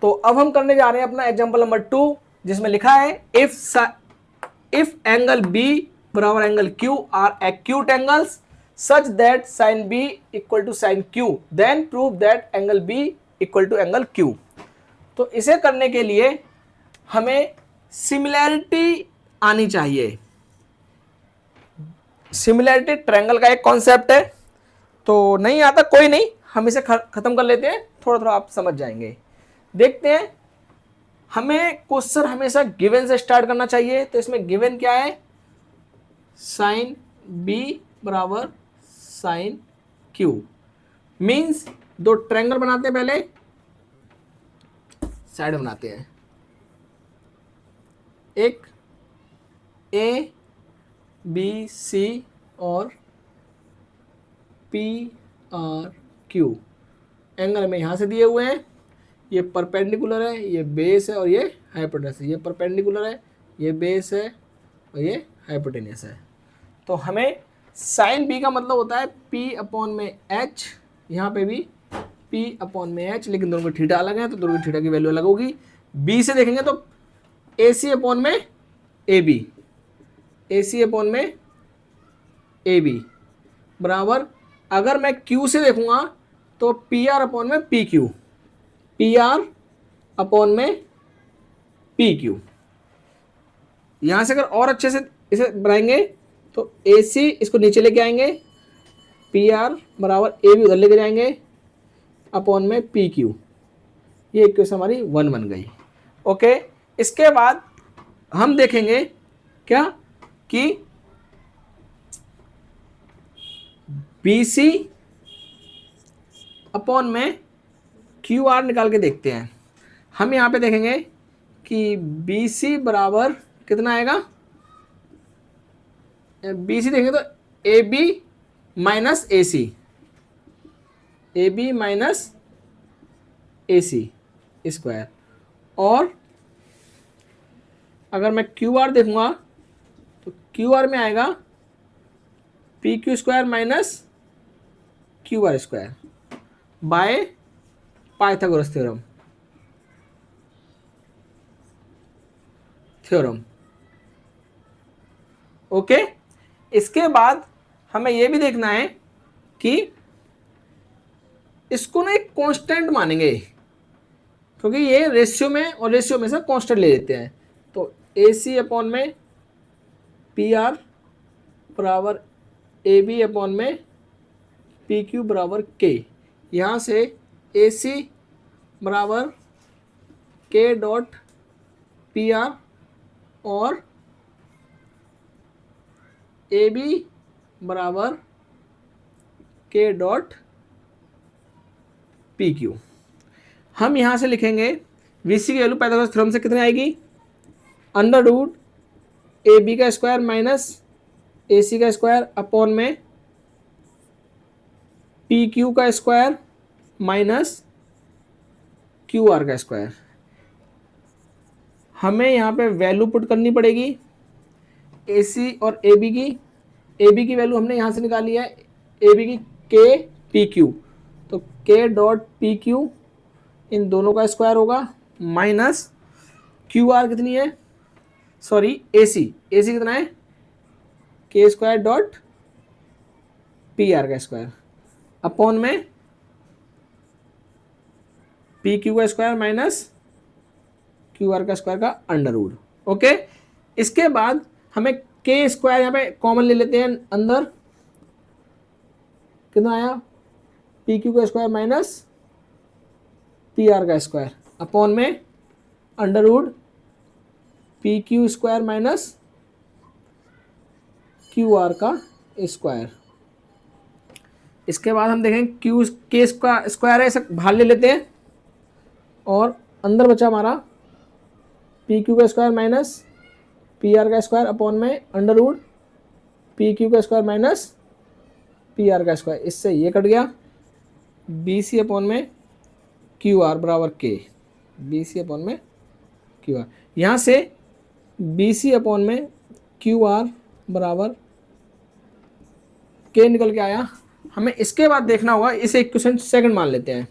तो अब हम करने जा रहे हैं अपना एग्जाम्पल नंबर 2, जिसमें लिखा है इफ एंगल बी बराबर angle Q are acute angles such that sine B equal to sine Q then prove that angle B equal to angle Q. तो इसे करने के लिए हमें सिमिलैरिटी आनी चाहिए। सिमिलैरिटी ट्रायंगल का एक कॉन्सेप्ट है, तो नहीं आता कोई नहीं, हम इसे खत्म कर लेते हैं, थोड़ा थोड़ा आप समझ जाएंगे। देखते हैं, हमें क्वेश्चन हमेशा गिवन से स्टार्ट करना चाहिए। तो इसमें गिवन क्या है, साइन बी बराबर साइन क्यू। मीन्स दो ट्रायंगल बनाते हैं, पहले साइड बनाते हैं, एक ए बी सी और पी आर क्यू एंगल में यहां से दिए हुए हैं। ये परपेंडिकुलर है, ये बेस है और ये हाइपोटेनस है। ये परपेंडिकुलर है, ये बेस है और ये हाइपोटेनस है। तो हमें साइन बी का मतलब होता है पी अपॉन में एच, यहाँ पे भी पी अपॉन में एच, लेकिन दोनों के थीटा अलग है तो दोनों की थीटा की वैल्यू अलग होगी। बी से देखेंगे तो ए सी अपॉन में A B, A C upon में ए बी बराबर, अगर मैं क्यू से देखूंगा तो पी आर अपॉन में P Q, P R upon में पी क्यू। यहां से अगर और अच्छे से इसे बनाएंगे तो ए सी इसको नीचे लेके आएंगे, पी आर बराबर ए बी उधर लेके जाएंगे अपॉन में पी क्यू। ये इक्वेशन हमारी 1 बन गई। ओके, इसके बाद हम देखेंगे क्या कि बी सी अपॉन में क्यू आर निकाल के देखते हैं। हम यहाँ पे देखेंगे कि बी सी बराबर कितना आएगा, बी सी देखेंगे तो A B minus A C, A B minus A C square, और अगर मैं क्यू आर देखूंगा तो क्यू आर में आएगा P Q square minus Q are square by Pythagoras theorem. Okay, इसके बाद हमें यह भी देखना है कि इसको ना एक कांस्टेंट मानेंगे, क्योंकि ये रेशियो में और रेशियो में से कांस्टेंट ले लेते हैं। तो ए सी अपॉन में पी आर बराबर ए बी अपॉन में पी क्यू बराबर के। यहाँ से ए सी बराबर के डॉट पी आर और ए बी बराबर के डॉट पी क्यू। हम यहाँ से लिखेंगे वी सी की वैल्यू पाइथागोरस थ्योरम से कितनी आएगी, अंडर रूट ए बी का स्क्वायर माइनस ए सी का स्क्वायर अपॉन में पी क्यू का स्क्वायर माइनस क्यू आर का स्क्वायर। हमें यहाँ पे वैल्यू पुट करनी पड़ेगी ए सी और ए बी की। ए बी की वैल्यू हमने यहाँ से निकाली है, ए बी की के पी क्यू, तो के डॉट पी क्यू इन दोनों का स्क्वायर होगा माइनस क्यू आर कितनी है, सॉरी ए सी कितना है, के स्क्वायर डॉट पी आर का स्क्वायर अपॉन में पी क्यू का स्क्वायर माइनस क्यू आर का स्क्वायर का अंडर रूट। ओके, इसके बाद हमें के स्क्वायर यहाँ पे कॉमन ले लेते हैं, अंदर कितना आया, पी क्यू का स्क्वायर माइनस पी आर का स्क्वायर अपॉन में under root P Q square minus Q R का स्क्वायर। इसके बाद हम देखें क्यू के का स्क्वायर है, इसे बाहर ले लेते हैं और अंदर बचा हमारा पी क्यू का स्क्वायर माइनस पी आर का स्क्वायर अपॉन में अंडर रूट पी क्यू का स्क्वायर माइनस पी आर का स्क्वायर। इससे ये कट गया, बी सी अपॉन में क्यू आर बराबर के, बी सी अपॉन में क्यू आर। यहाँ से बी सी अपॉन में क्यू आर बराबर के निकल के आया। हमें इसके बाद देखना होगा, इसे इक्वेशन सेकंड मान लेते हैं,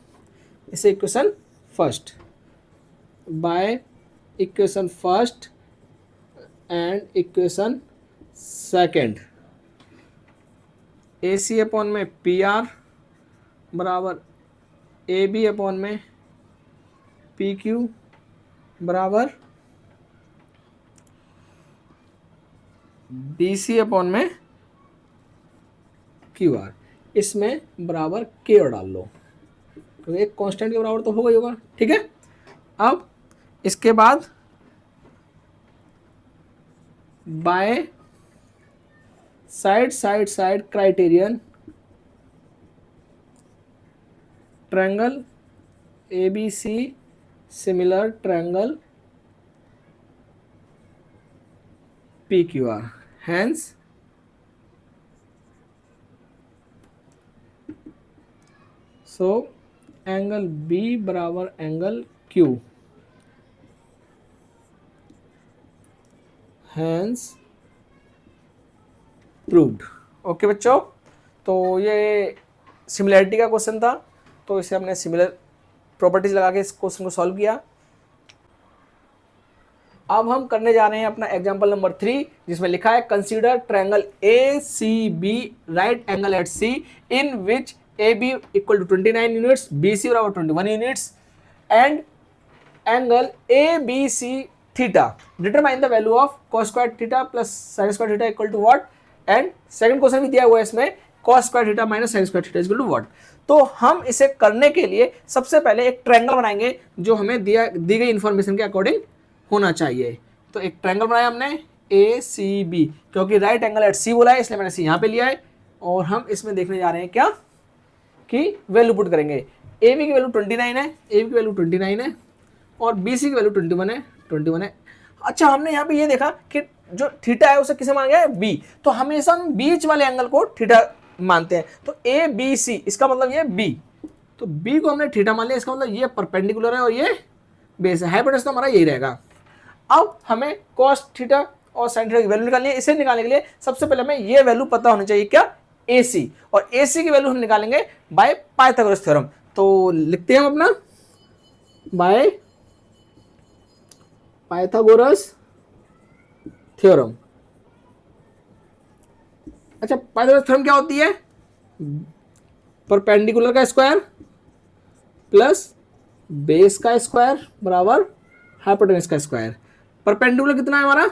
इसे equation first. By equation first and equation second. A C upon में पी आर बराबर ए बी अपॉन में पी क्यू बराबर बी सी अपॉन में क्यू आर। इसमें बराबर के और डाल लो, तो एक कांस्टेंट के बराबर तो होगा ही होगा, ठीक है। अब इसके बाद by side criterion triangle A B C similar triangle P Q R, hence so angle B बराबर angle Q, hence proved. Okay बच्चों, तो ये सिमिलैरिटी का क्वेश्चन था, तो इसे हमने सिमिलर प्रॉपर्टीज लगा के इस क्वेश्चन को सॉल्व किया। अब हम करने जा रहे हैं अपना एग्जांपल नंबर 3, जिसमें लिखा है consider triangle A C B right angle at C in which A B equal to 29 units, B C बराबर 21 units and angle A B C theta. Determine the value of cos square theta plus sin square theta equal to what. And second question भी दिया हुआ है इसमें, cos square theta minus sin square theta equal to what. तो हम इसे करने के लिए सबसे पहले एक ट्रायंगल बनाएंगे जो हमें दी गई इंफॉर्मेशन के अकॉर्डिंग होना चाहिए। तो एक ट्रायंगल बनाया हमने ए सी बी, क्योंकि राइट एंगल एट सी बोला है इसलिए मैंने सी यहाँ पे लिया है। और हम इसमें देखने जा रहे हैं क्या कि वैल्यू पुट करेंगे। ए बी की वैल्यू 29 है, ए बी की वैल्यू 29 है और बी सी की वैल्यू 21 है। अच्छा, हमने यहाँ पे ये देखा कि जो थीटा है उसे किसे माना गया है, बी। तो हमेशा हम बीच वाले एंगल को थीटा मानते हैं। तो ए बी सी इसका मतलब ये बी, तो बी को हमने थीटा मान लिया, इसका मतलब ये परपेंडिकुलर है और ये बेस है। हाइपोटेनस तो हमारा यही रहेगा। अब हमें cos थीटा और sin थीटा की वैल्यू निकालनी है। इसे निकालने के लिए सबसे पहले हमें ये वैल्यू पता होनी चाहिए, क्या, AC, और AC की वैल्यू हम निकालेंगे बाय पाइथागोरस थ्योरम। तो लिखते हैं हम अपना बाय पाइथागोरस थ्योरम। अच्छा, पाइथागोरस थ्योरम क्या होती है, परपेंडिकुलर का स्क्वायर प्लस बेस का स्क्वायर बराबर हाइपोटेनस का स्क्वायर। परपेंडिकुलर कितना है हमारा,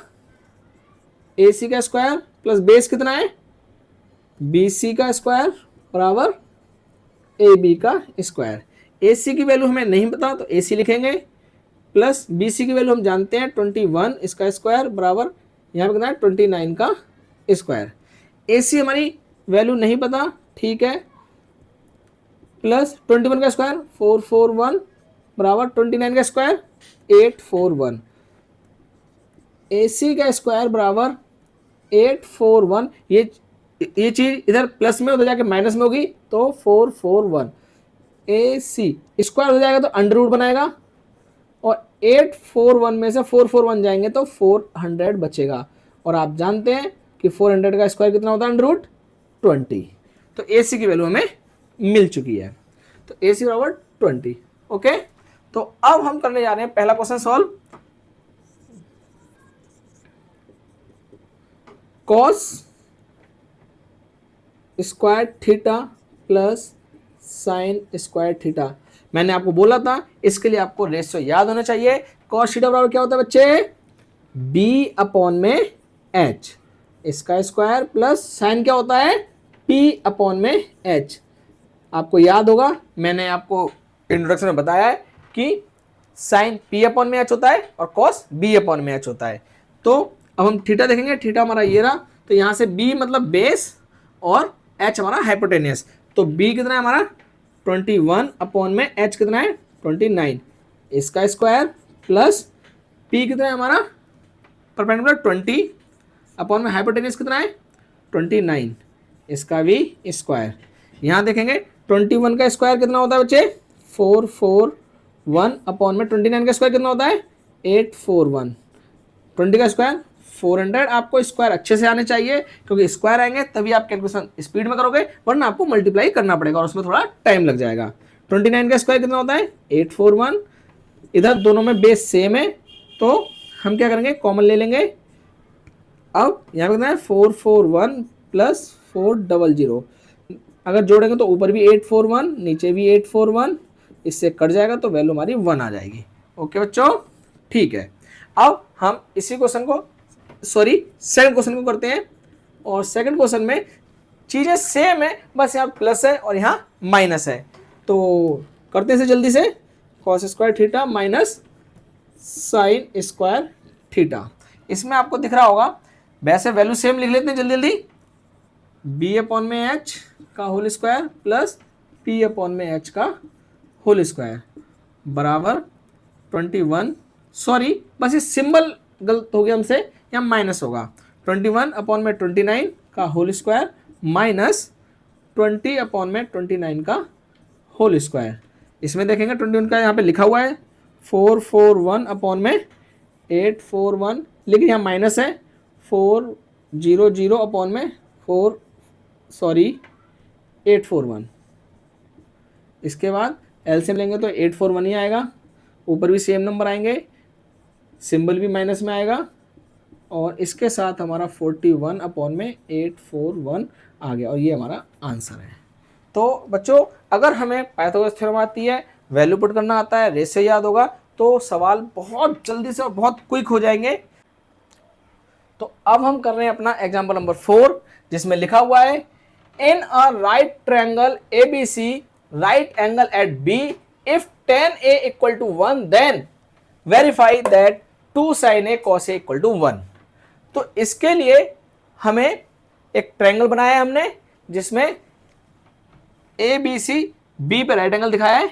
AC का स्क्वायर प्लस बेस कितना है, BC का स्क्वायर बराबर AB का स्क्वायर। AC की वैल्यू हमें नहीं पता तो AC लिखेंगे, प्लस BC की वैल्यू हम जानते हैं 21 इसका स्क्वायर बराबर यहाँ पे कितना है 29 का स्क्वायर। AC हमारी वैल्यू नहीं पता, ठीक है, प्लस 21 का स्क्वायर 441 बराबर 29 का स्क्वायर 841। AC का स्क्वायर बराबर 841, ये चीज इधर प्लस में उधर जाके माइनस में होगी तो 441। AC स्क्वायर हो जाएगा तो अंडर रूट बनाएगा और 841 में से 441 जाएंगे तो 400 बचेगा। और आप जानते हैं कि 400 का स्क्वायर कितना होता है, अंडर रूट 20। तो AC की वैल्यू हमें मिल चुकी है, तो AC बराबर 20। ओके, तो अब हम करने जा रहे हैं पहला question solve. cos square theta plus sine square theta. मैंने आपको बोला था इसके लिए आपको रेशियो याद होना चाहिए। cos थीटा बराबर क्या होता है बच्चे, b अपॉन में h इसका स्क्वायर प्लस साइन क्या होता है, p अपॉन में h। आपको याद होगा, मैंने आपको इंट्रोडक्शन में बताया है कि साइन p अपॉन में h होता है और cos b अपॉन में h होता है। तो अब हम थीटा देखेंगे, थीटा हमारा ये रहा, तो यहाँ से b मतलब बेस और h हमारा हाइपोटेनियस। तो b कितना है हमारा 21 अपॉन में h कितना है 29 इसका स्क्वायर प्लस p कितना है हमारा परपेंडिकुलर 20 अपॉन में हाइपोटेनियस कितना है 29 इसका भी स्क्वायर। यहाँ देखेंगे 21 का स्क्वायर कितना होता है बच्चे 441 अपॉन में 29 का स्क्वायर कितना होता है 841। 20 का स्क्वायर 400। आपको स्क्वायर अच्छे से आने चाहिए क्योंकि स्क्वायर आएंगे तभी आप कैलकुलेशन स्पीड में करोगे, वरना आपको मल्टीप्लाई करना पड़ेगा और उसमें थोड़ा टाइम लग जाएगा। 29 का स्क्वायर कितना होता है 841 इधर दोनों में बेस सेम है, तो हम क्या करेंगे, कॉमन ले लेंगे। अब यहाँ पे कितना है, 441 प्लस 400। अगर जोड़ेंगे तो ऊपर भी 841, नीचे भी 841, इससे कट जाएगा तो वैल्यू हमारी 1 आ जाएगी। ओके बच्चों, ठीक है। अब हम इसी क्वेश्चन को, सॉरी सेकंड क्वेश्चन को करते हैं। और सेकंड क्वेश्चन में चीजें सेम है, बस यहाँ प्लस है और यहाँ माइनस है। तो करते हैं इसे जल्दी से। Cos square theta minus sine square theta. इसमें आपको दिख रहा होगा, वैसे वैल्यू सेम लिख लेते हैं जल्दी जल्दी। बी अपॉन में एच का whole square plus P upon में एच का होल स्क्वायर बराबर 21, सॉरी बस ये सिंबल गलत हो गया हमसे, यहाँ माइनस होगा। 21 अपॉन में 29 का होल स्क्वायर माइनस 20 अपॉन में 29 का होल स्क्वायर। इसमें देखेंगे 21 का यहाँ पे लिखा हुआ है 441 अपॉन में 841, लेकिन यहाँ माइनस है 400 अपॉन में 841। इसके बाद एलसीएम लेंगे तो 841 ही आएगा, ऊपर भी सेम नंबर आएंगे, सिंबल भी माइनस में आएगा, और इसके साथ हमारा 41 अपॉन में 841 आ गया, और ये हमारा आंसर है। तो बच्चों, अगर हमें पाइथागोरस थ्योरम आती है, वैल्यू पुट करना आता है, रेशो याद होगा, तो सवाल बहुत जल्दी से और बहुत क्विक हो जाएंगे। तो अब हम कर रहे हैं अपना एग्जाम्पल नंबर 4, जिसमें लिखा हुआ है in a right triangle ABC right angle at B if tan A equal to 1 then verify that 2 sin A cos A equal to 1। तो इसके लिए हमें एक ट्रायंगल बनाया है हमने, जिसमें ABC B पे राइट एंगल दिखाया है,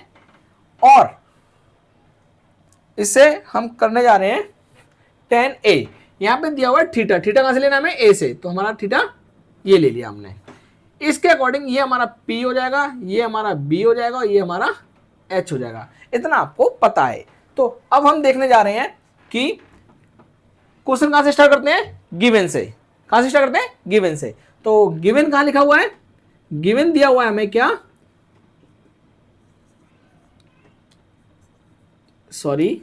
और इसे हम करने जा रहे हैं tan A। यहां पे दिया हुआ है थीटा, थीटा कहां से लेना हमें, A से, तो हमारा थीटा ये ले लिया हमने। इसके अकॉर्डिंग ये हमारा P हो जाएगा, ये हमारा B हो जाएगा, और ये हमारा H हो जाएगा। इतना आपको पता है। तो अब हम देखने जा रहे हैं कि क्वेश्चन कहां से स्टार्ट करते हैं, गिवन से। कहां से स्टार्ट करते हैं, गिवन से। तो गिवन कहां लिखा हुआ है, गिवन दिया हुआ है हमें क्या, sorry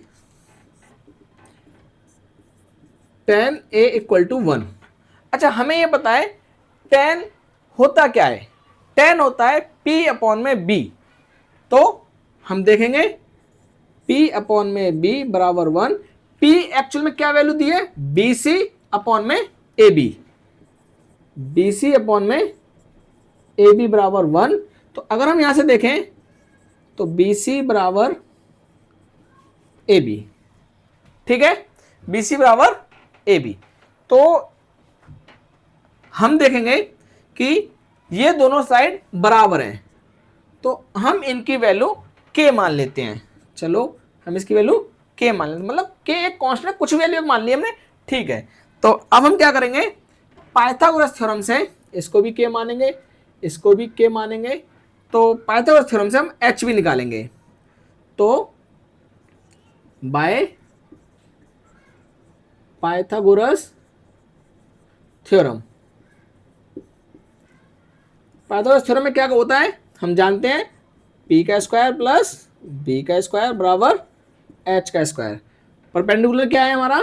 tan A equal to 1। अच्छा, हमें ये पता है tan होता क्या है, tan होता है P अपॉन में B। तो हम देखेंगे P अपॉन में B बराबर 1। P एक्चुअल में क्या वैल्यू दी है, BC अपॉन में AB, BC अपॉन में AB बराबर 1। तो अगर हम यहां से देखें तो BC बराबर AB, ठीक है, BC बराबर AB। तो हम देखेंगे कि ये दोनों साइड बराबर हैं, तो हम इनकी वैल्यू K मान लेते हैं। चलो हम इसकी वैल्यू K मान लेते हैं, मतलब K एक कांस्टेंट, कुछ वैल्यू मान ली हमने, ठीक है। तो अब हम क्या करेंगे, पाइथागोरस थ्योरम से इसको भी K मानेंगे, इसको भी K मानेंगे। तो पाइथागोरस थ्योरम से हम H भी निकालेंगे। तो by Pythagoras theorem, Pythagoras theorem में क्या होता है, हम जानते हैं P का स्क्वायर प्लस B का स्क्वायर बराबर H का स्क्वायर। परपेंडिकुलर क्या है हमारा,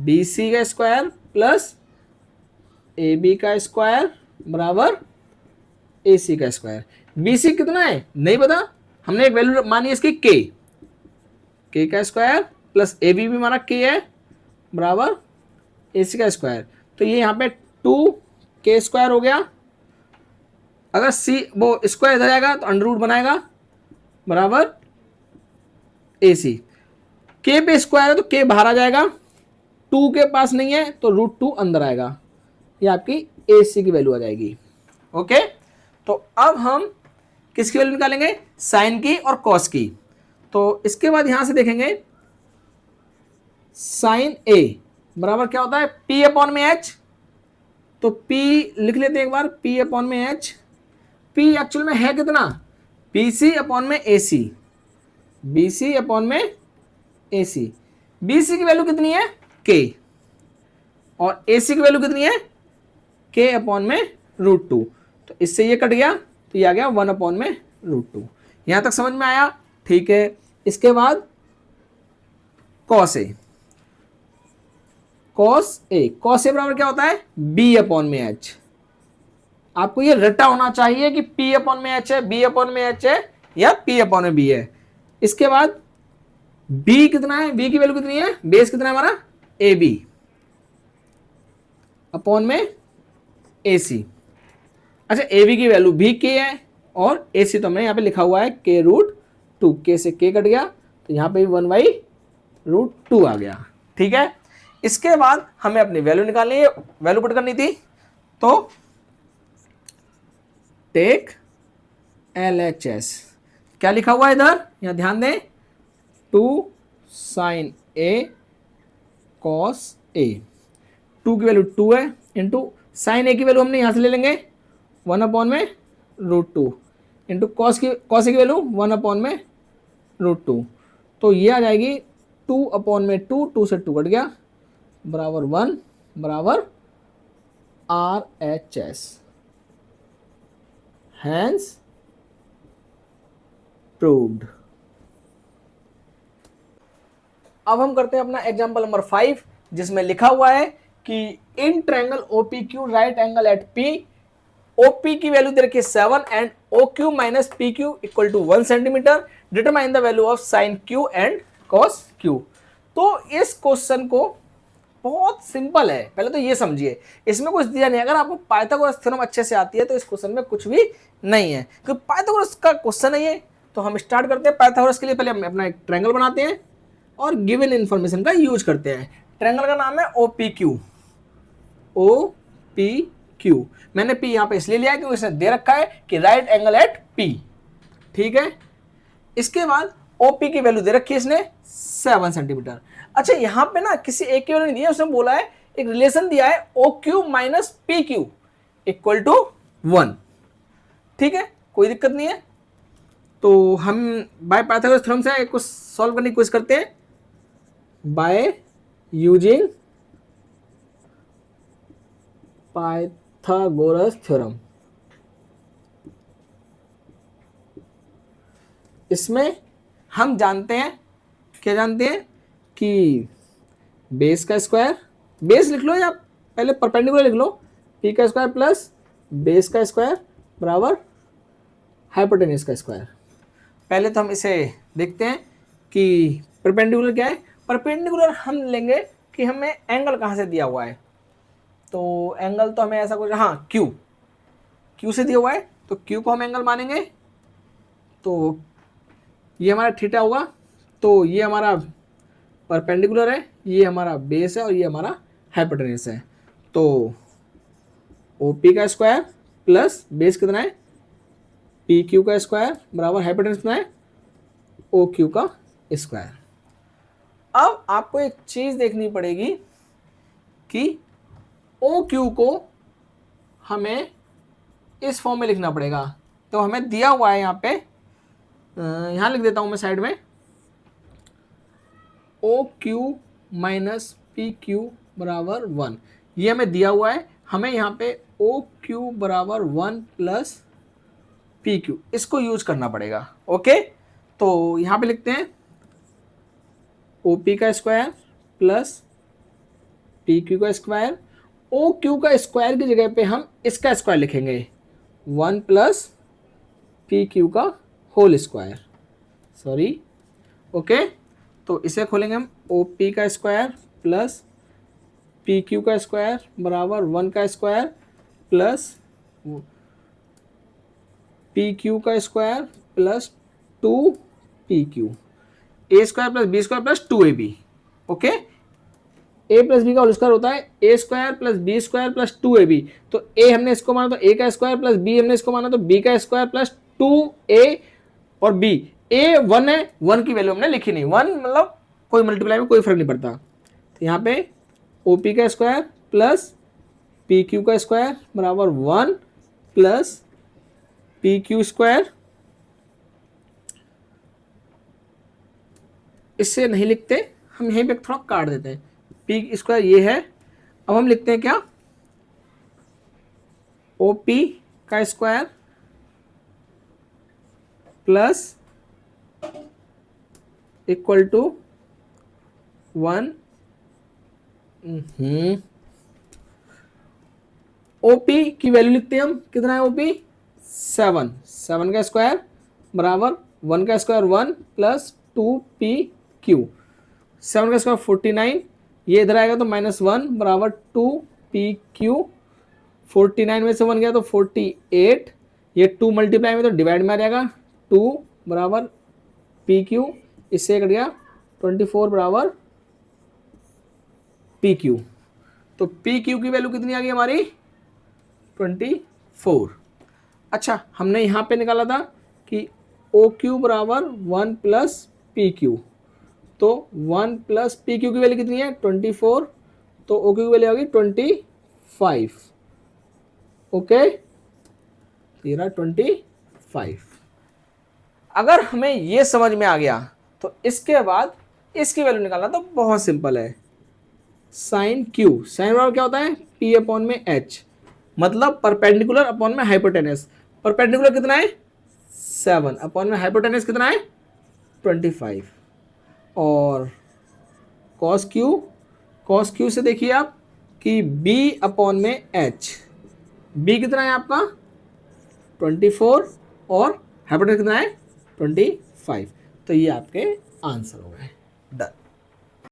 BC का स्क्वायर प्लस AB का स्क्वायर बराबर AC का स्क्वायर। BC कितना है नहीं पता, हमने एक वैल्यू मानी है इसकी K का स्क्वायर प्लस AB भी हमारा K है बराबर AC का स्क्वायर। तो ये यहाँ पे 2K स्क्वायर हो गया। अगर C वो स्क्वायर इधर आएगा तो अंडर रूट बनाएगा बराबर AC। K पे स्क्वायर है तो K बाहर आ जाएगा, 2 के पास नहीं है तो √2 अंदर आएगा, ये आपकी AC की वैल्यू आ जाएगी। ओके, तो अब हम किसकी वैल्यू निकालेंगे, साइन की और कॉस की। तो इसके बाद यहां से देखेंगे साइन A बराबर क्या होता है, P अपॉन में H। तो P लिख लेते हैं एक बार, P अपॉन में H। P एक्चुअल में है कितना, BC अपॉन में AC, BC अपॉन में AC। BC की वैल्यू कितनी है K, और AC की वैल्यू कितनी है K अपॉन में √2। तो इससे ये कट गया, तो ये आ गया 1 अपॉन में √2। यहां तक समझ में आया, ठीक है। इसके बाद cos A, cos A, cos A बराबर क्या होता है, बी अपॉन में एच। आपको ये रटा होना चाहिए कि पी अपॉन में एच है, बी अपॉन में एच है, या पी अपॉन में बी है। इसके बाद बी कितना है, बी की वैल्यू कितनी है, बेस कितना है हमारा, ए बी अपॉन में ए सी। अच्छा, ए बी की वैल्यू भी के है, और ए सी तो हमने यहाँ पे लिखा हुआ है के रूट टू, के से के कट गया, तो यहाँ पे भी 1/√2 आ गया। ठीक है, इसके बाद हमें अपनी वैल्यू निकालनी है, वैल्यू पुट करनी थी, तो टेक LHS, क्या लिखा हुआ है इधर, यहां ध्यान दें, 2 sin A cos A, 2 की वैल्यू 2 है, इंटू साइन ए की वैल्यू हमने यहां से ले लेंगे 1/√2, इंटू कॉस ए की वैल्यू 1/√2, तो ये आ जाएगी 2/2, 2 से 2 कट गया, बराबर 1 बराबर RHS, हैंस प्रूव्ड। अब हम करते हैं अपना एग्जांपल नंबर 5, जिसमें लिखा हुआ है कि in triangle OPQ right angle at P, OP की वैल्यू दे रखी है 7 and OQ minus PQ equal to 1 centimetre, determine the value of sine Q and cos Q। तो इस क्वेश्चन को बहुत सिंपल है, पहले तो ये समझिए, इसमें कुछ दिया नहीं। अगर आपको पाइथागोरस थ्योरम अच्छे से आती है तो इस क्वेश्चन में कुछ भी नहीं है, क्योंकि पाइथागोरस का क्वेश्चन है ये। तो हम स्टार्ट करते हैं पाइथागोरस के लिए, पहले हम अपना एक ट्रायंगल बनाते हैं और गिवन इंफॉर्मेशन का यूज करते हैं। ट्रायंगल का नाम है OPQ, OPQ। मैंने P यहाँ पे इसलिए लिया है क्योंकि इसने दे रखा है कि राइट एंगल एट P। ठीक है, इसके बाद OP की वैल्यू दे रखी है इसने 7 सेंटीमीटर। अच्छा, यहां पे ना किसी एक की वैल्यू नहीं दी है, उसने बोला है एक रिलेशन दिया है OQ minus PQ equal to 1। ठीक है, कोई दिक्कत नहीं है। तो हम बाय पाइथागोरस थ्योरम से कुछ सॉल्व करने की कोशिश करते हैं बाय यूजिंग पाइथागोरस थ्योरम। इसमें हम जानते हैं, क्या जानते हैं, कि बेस का स्क्वायर, बेस लिख लो या पहले परपेंडिकुलर लिख लो, पी का स्क्वायर प्लस बेस का स्क्वायर बराबर हाइपोटेन्यूज का स्क्वायर। पहले तो हम इसे देखते हैं कि परपेंडिकुलर क्या है। परपेंडिकुलर हम लेंगे कि हमें एंगल कहाँ से दिया हुआ है, तो एंगल तो हमें ऐसा कुछ, हाँ क्यू से दिया हुआ है, तो क्यू को हम एंगल मानेंगे, तो ये हमारा थीटा होगा, तो ये हमारा परपेंडिकुलर है, ये हमारा बेस है और ये हमारा हाइपोटेन्यूज है। तो OP का स्क्वायर प्लस बेस कितना है PQ का स्क्वायर बराबर हाइपोटेन्यूज कितना है OQ का स्क्वायर। अब आपको एक चीज देखनी पड़ेगी कि OQ को हमें इस फॉर्म में लिखना पड़ेगा। तो हमें दिया हुआ है यहाँ पे, यहाँ लिख देता हूँ मैं साइड में, OQ माइनस PQ बराबर 1, ये हमें दिया हुआ है। हमें यहाँ पे OQ बराबर 1 प्लस PQ, इसको यूज करना पड़ेगा। ओके, तो यहाँ पे लिखते हैं OP का स्क्वायर प्लस PQ का स्क्वायर, OQ का स्क्वायर की जगह पे हम इसका स्क्वायर लिखेंगे 1 प्लस PQ का होल स्क्वायर, सॉरी। ओके, तो इसे खोलेंगे हम, OP का स्क्वायर प्लस PQ का स्क्वायर बराबर 1 का स्क्वायर प्लस PQ का square plus 2PQ, A square plus B square plus 2AB। Okay, A plus B का होल स्क्वायर होता है A square plus B square plus 2AB। तो ए हमने इसको माना तो ए का स्क्वायर प्लस बी हमने इसको माना तो बी का स्क्वायर प्लस 2A और बी। ए 1 है, 1 की वैल्यू हमने लिखी नहीं, 1 मतलब कोई मल्टीप्लाई में कोई फर्क नहीं पड़ता। तो यहाँ पे OP का स्क्वायर प्लस PQ का स्क्वायर बराबर 1 प्लस PQ स्क्वायर, इससे नहीं लिखते हम, यहीं पे थोड़ा काट देते हैं, पी स्क्वायर ये है। अब हम लिखते हैं क्या, OP का square plus equal to 1। OP की वैल्यू लिखते हैं हम, कितना है ओपी 7। 7 का स्क्वायर बराबर 1 का स्क्वायर 1 प्लस 2pq। 7 का स्क्वायर 49, ये इधर आएगा तो -1 बराबर 2pq। 49 में से 1 गया तो 48, ये 2 मल्टीप्लाई में तो डिवाइड में आ जाएगा 2 बराबर pq, इससे कट गया 24 बराबर pq। तो pq की वैल्यू कितनी आ गई हमारी 24। अच्छा, हमने यहाँ पे निकाला था कि OQ बराबर 1 प्लस PQ, तो 1 प्लस PQ की वैल्यू कितनी है 24, तो OQ की वैल्यू आ गई 25। ओके, ये रहा 25। अगर हमें ये समझ में आ गया तो इसके बाद इसकी वैल्यू निकालना तो बहुत सिंपल है। साइन क्यू, साइन बराबर क्या होता है P अपॉन में H, मतलब परपेंडिकुलर अपॉन में हाइपोटेनस। परपेंडिकुलर कितना है 7 अपॉन में हाइपोटेनस कितना है 25। और कॉस क्यू, कॉस क्यू से देखिए आप कि B अपॉन में H, B कितना है आपका 24 और हाइपोटेनस कितना है 25। तो ये आपके आंसर हो गए। डन।